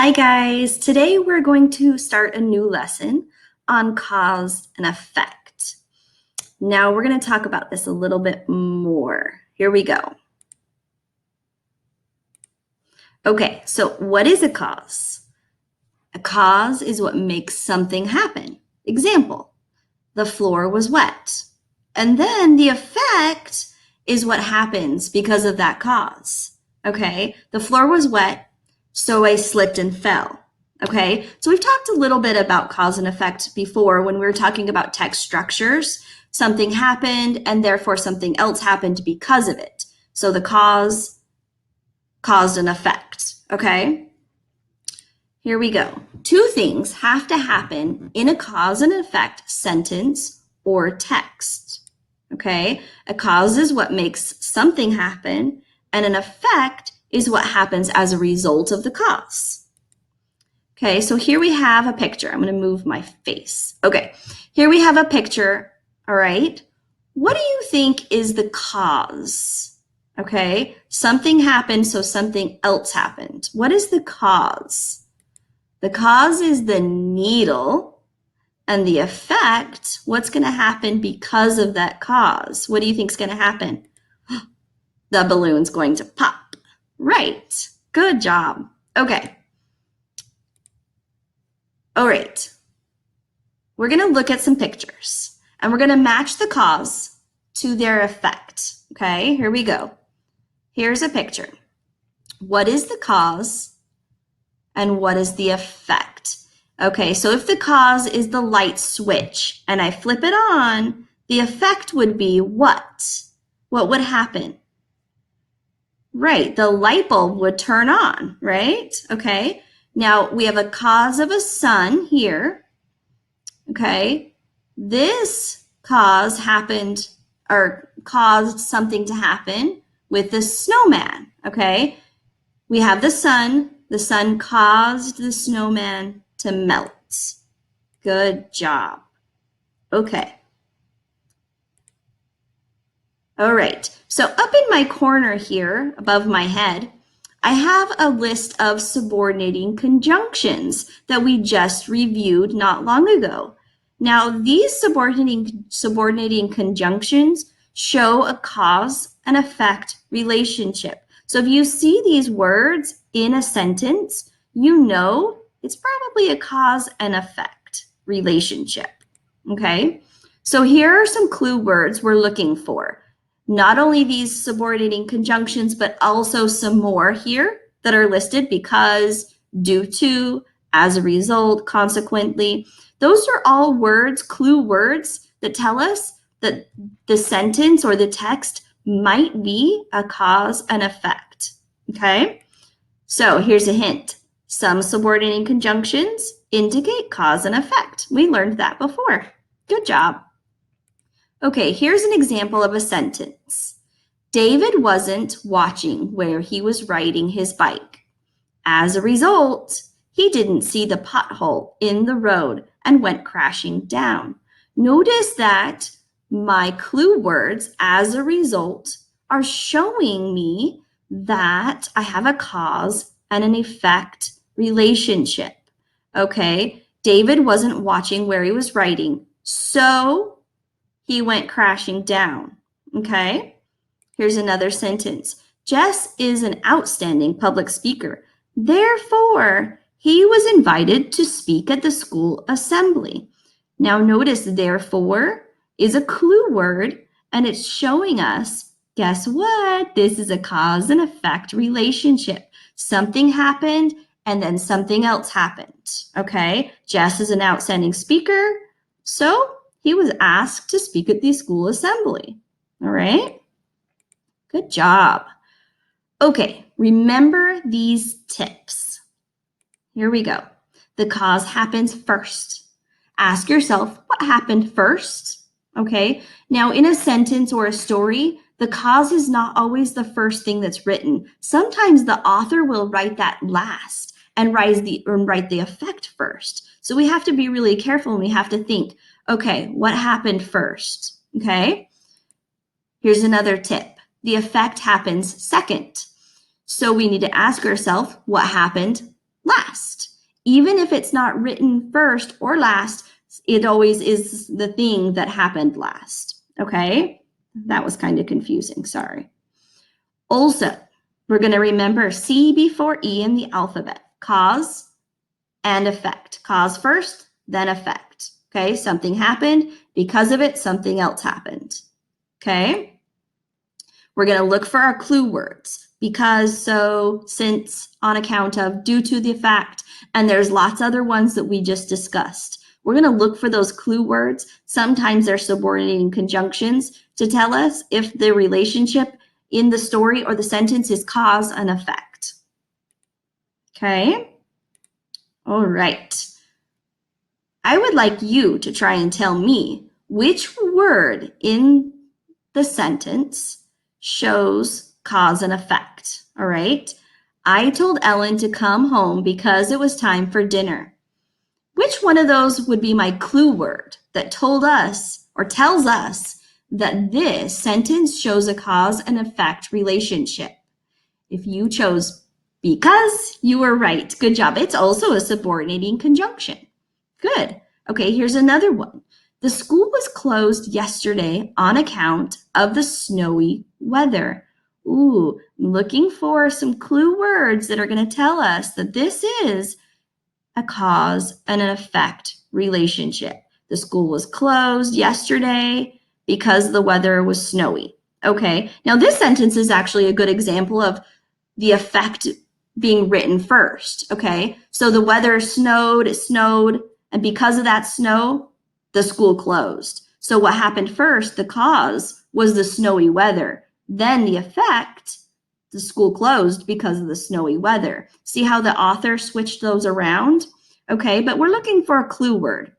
Hi guys, today we're going to start a new lesson on cause and effect. Now we're going to talk about this a little bit more. Here we go. Okay, so what is a cause? A cause is what makes something happen. Example, the floor was wet. And then the effect is what happens because of that cause. Okay, the floor was wet, so I slipped and fell. Okay, so we've talked a little bit about cause and effect before when we were talking about text structures. Something happened and therefore something else happened because of it. So the cause caused an effect. Okay, here we go. Two things have to happen in a cause and effect sentence or text. Okay, a cause is what makes something happen, and an effect is what happens as a result of the cause. Okay, so here we have a picture. I'm going to move my face. Okay, here we have a picture. All right, what do you think is the cause? Okay, something happened, so something else happened. What is the cause? The cause is the needle, and the effect, what's going to happen because of that cause? What do you think is going to happen? The balloon's going to pop. Right, good job. Okay. All right, we're going to look at some pictures and we're going to match the cause to their effect. Okay, here we go. Here's a picture. What is the cause and what is the effect? Okay, so if the cause is the light switch and I flip it on, the effect would be what? What would happen? Right, the light bulb would turn on, right? Okay, now we have a cause of a sun here. Okay, this cause happened or caused something to happen with the snowman. Okay, we have the sun caused the snowman to melt. Good job. Okay. All right, so up in my corner here above my head, I have a list of subordinating conjunctions that we just reviewed not long ago. Now, these subordinating conjunctions show a cause and effect relationship. So if you see these words in a sentence, you know it's probably a cause and effect relationship. Okay, so here are some clue words we're looking for. Not only these subordinating conjunctions, but also some more here that are listed: because, due to, as a result, consequently. Those are all words, clue words, that tell us that the sentence or the text might be a cause and effect. Okay, so here's a hint. Some subordinating conjunctions indicate cause and effect. We learned that before. Good job. Okay, here's an example of a sentence. David wasn't watching where he was riding his bike. As a result, he didn't see the pothole in the road and went crashing down. Notice that my clue words, as a result, are showing me that I have a cause and an effect relationship. Okay, David wasn't watching where he was riding, so he went crashing down. Okay, here's another sentence. Jess is an outstanding public speaker. Therefore, he was invited to speak at the school assembly. Now notice therefore is a clue word, and it's showing us, guess what? This is a cause and effect relationship. Something happened and then something else happened. Okay, Jess is an outstanding speaker, so he was asked to speak at the school assembly. All right, good job. Okay, remember these tips. Here we go. The cause happens first. Ask yourself, what happened first? Okay, now in a sentence or a story, the cause is not always the first thing that's written. Sometimes the author will write that last and write the effect first. So we have to be really careful, and we have to think, okay, what happened first? Okay, here's another tip. The effect happens second. So we need to ask ourselves, what happened last. Even if it's not written first or last, it always is the thing that happened last. Okay? That was kind of confusing, sorry. Also, we're going to remember C before E in the alphabet. Cause and effect. Cause first, then effect. Okay, something happened. Because of it, something else happened. Okay? We're going to look for our clue words. Because, so, since, on account of, due to the fact, and there's lots other ones that we just discussed. We're going to look for those clue words. Sometimes they're subordinating conjunctions to tell us if the relationship in the story or the sentence is cause and effect. Okay? All right. I would like you to try and tell me which word in the sentence shows cause and effect. All right? I told Ellen to come home because it was time for dinner. Which one of those would be my clue word that told us or tells us that this sentence shows a cause and effect relationship? If you chose because, you were right. Good job. It's also a subordinating conjunction. Good. Okay, here's another one. The school was closed yesterday on account of the snowy weather. Ooh, looking for some clue words that are going to tell us that this is a cause and an effect relationship. The school was closed yesterday because the weather was snowy. Okay, now this sentence is actually a good example of the effect being written first. Okay, so the weather snowed, it snowed, and because of that snow, the school closed. So what happened first, the cause was the snowy weather. Then the effect, the school closed because of the snowy weather. See how the author switched those around? Okay, but we're looking for a clue word.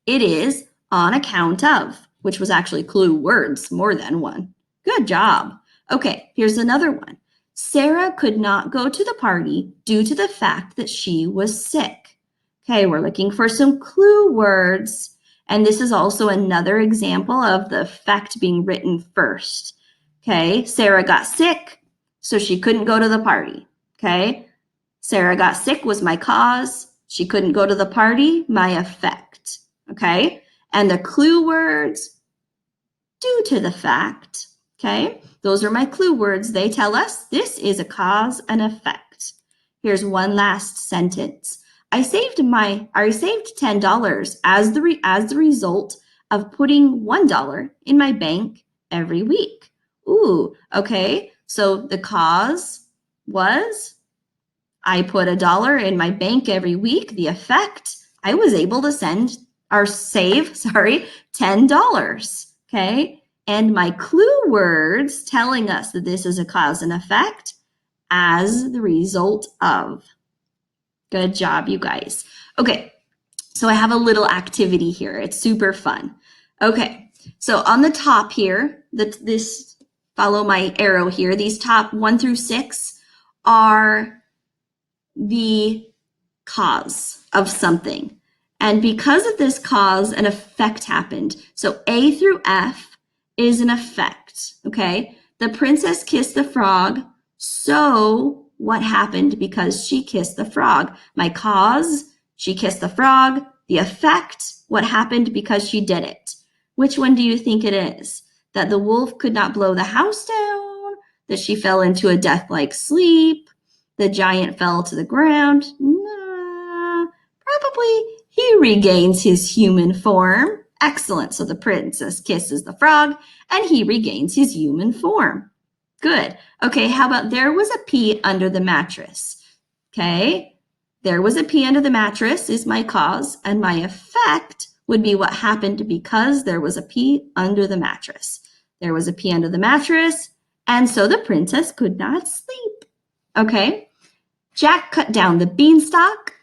It is on account of, which was actually clue words, more than one. Good job. Okay, here's another one. Sarah could not go to the party due to the fact that she was sick. Okay, we're looking for some clue words. And this is also another example of the effect being written first. Okay, Sarah got sick, so she couldn't go to the party. Okay, Sarah got sick was my cause. She couldn't go to the party, my effect. Okay, and the clue words, due to the fact. Okay, those are my clue words. They tell us this is a cause and effect. Here's one last sentence. I saved $10 as the result of putting $1 in my bank every week. Ooh, okay. So the cause was I put $1 in my bank every week. The effect, I was able to save $10. Okay. And my clue words telling us that this is a cause and effect as the result of. Good job, you guys. Okay, so I have a little activity here. It's super fun. Okay, so on the top here, follow my arrow here. These top 1 through 6 are the cause of something. And because of this cause, an effect happened. So A through F is an effect, okay? The princess kissed the frog, so what happened because she kissed the frog? My cause, she kissed the frog. The effect, what happened because she did it? Which one do you think it is? That the wolf could not blow the house down? That she fell into a death-like sleep? The giant fell to the ground? Nah, probably he regains his human form. Excellent. So the princess kisses the frog and he regains his human form. Good. Okay, how about there was a pea under the mattress? Okay, there was a pea under the mattress is my cause, and my effect would be what happened because there was a pea under the mattress. There was a pea under the mattress, and so the princess could not sleep. Okay, Jack cut down the beanstalk,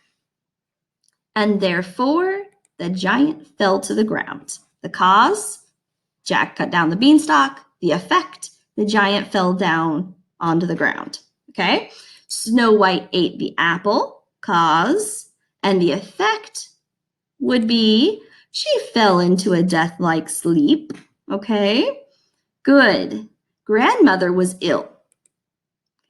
and therefore the giant fell to the ground. The cause, Jack cut down the beanstalk. The effect, the giant fell down onto the ground. Okay, Snow White ate the apple, cause, and the effect would be she fell into a death-like sleep. Okay, good. Grandmother was ill.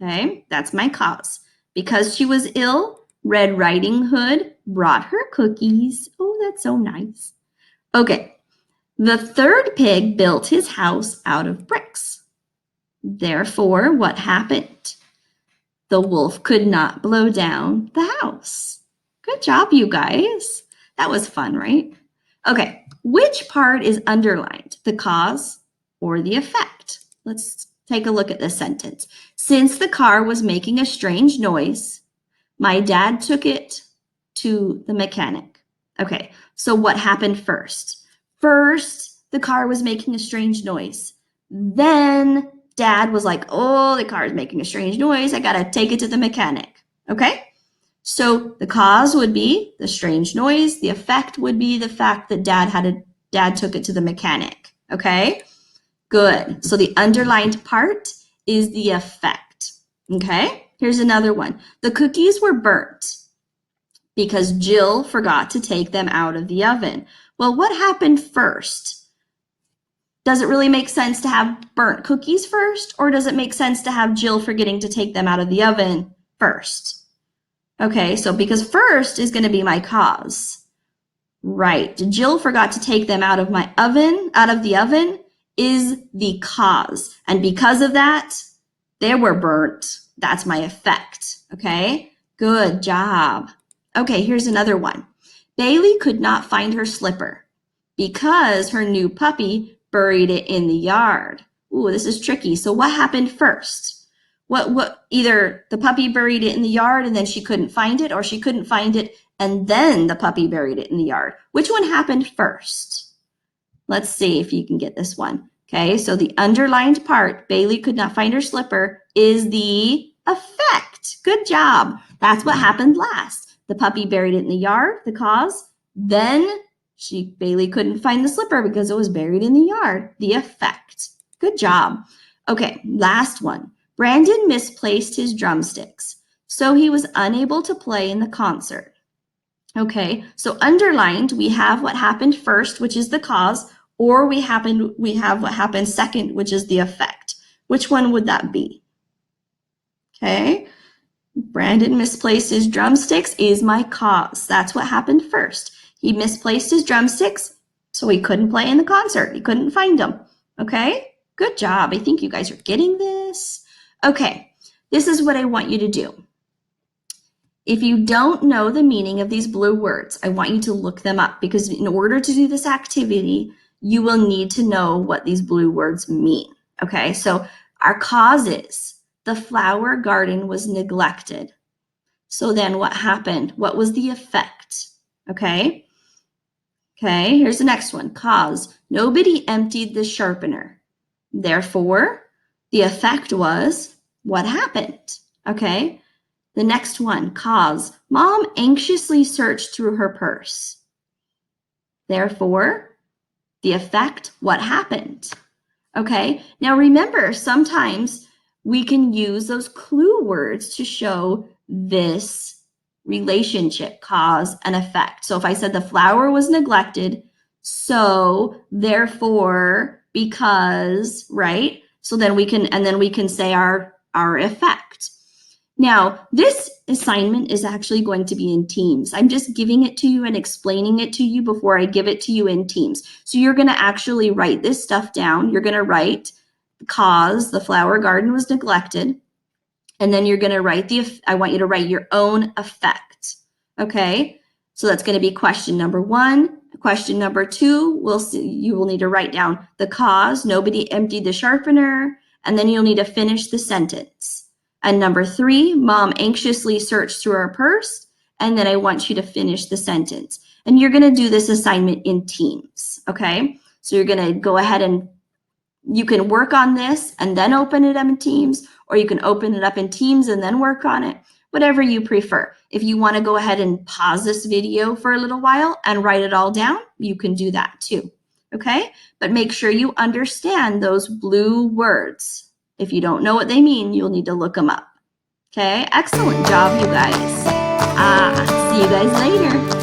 Okay, that's my cause. Because she was ill, Red Riding Hood brought her cookies. Oh, that's so nice. Okay. The third pig built his house out of bricks. Therefore, what happened? The wolf could not blow down the house. Good job, you guys. That was fun, right? Okay, which part is underlined, the cause or the effect? Let's take a look at this sentence. Since the car was making a strange noise, my dad took it to the mechanic. Okay, so what happened first? First, the car was making a strange noise. Then Dad was like, oh, the car is making a strange noise. I got to take it to the mechanic. Okay? So the cause would be the strange noise. The effect would be the fact that Dad took it to the mechanic. Okay? Good. So the underlined part is the effect. Okay? Here's another one. The cookies were burnt because Jill forgot to take them out of the oven. Well, what happened first? Does it really make sense to have burnt cookies first, or does it make sense to have Jill forgetting to take them out of the oven first? Okay, so because first is going to be my cause. Right, Jill forgot to take them out of the oven is the cause. And because of that, they were burnt. That's my effect. Okay, good job. Okay, here's another one. Bailey could not find her slipper because her new puppy buried it in the yard. Ooh, this is tricky. So what happened first? Either the puppy buried it in the yard and then she couldn't find it, or she couldn't find it and then the puppy buried it in the yard. Which one happened first? Let's see if you can get this one. Okay, so the underlined part, Bailey could not find her slipper, is the effect. Good job. That's what happened last. The puppy buried it in the yard, the cause. Then Bailey couldn't find the slipper because it was buried in the yard. The effect. Good job. Okay, last one. Brandon misplaced his drumsticks, so he was unable to play in the concert. Okay, so underlined, we have what happened first, which is the cause, or we have what happened second, which is the effect. Which one would that be? Okay, Brandon misplaced his drumsticks is my cause. That's what happened first. He misplaced his drumsticks, so he couldn't play in the concert. He couldn't find them. Okay, good job. I think you guys are getting this. Okay, this is what I want you to do. If you don't know the meaning of these blue words, I want you to look them up, because in order to do this activity, you will need to know what these blue words mean. Okay, so our cause is the flower garden was neglected. So then what happened? What was the effect? Okay, here's the next one. Cause, nobody emptied the sharpener. Therefore, the effect was what happened? Okay, the next one, cause, mom anxiously searched through her purse. Therefore, the effect, what happened? Okay, now remember, sometimes we can use those clue words to show this relationship, cause and effect. So if I said the flower was neglected, so therefore, because, right? So then we can say our effect. Now, this assignment is actually going to be in Teams. I'm just giving it to you and explaining it to you before I give it to you in Teams. So you're going to actually write this stuff down. You're going to write cause, the flower garden was neglected. And then you're going to write I want you to write your own effect. Okay? So that's going to be question number 1. Question number 2, you will need to write down the cause, nobody emptied the sharpener, and then you'll need to finish the sentence. And number 3, mom anxiously searched through her purse, and then I want you to finish the sentence. And you're going to do this assignment in Teams, okay? So you're going to go ahead and you can work on this and then open it up in Teams, or you can open it up in Teams and then work on it, whatever you prefer. If you want to go ahead and pause this video for a little while and write it all down, you can do that too, okay? But make sure you understand those blue words. If you don't know what they mean, you'll need to look them up. Okay, excellent job, you guys. See you guys later.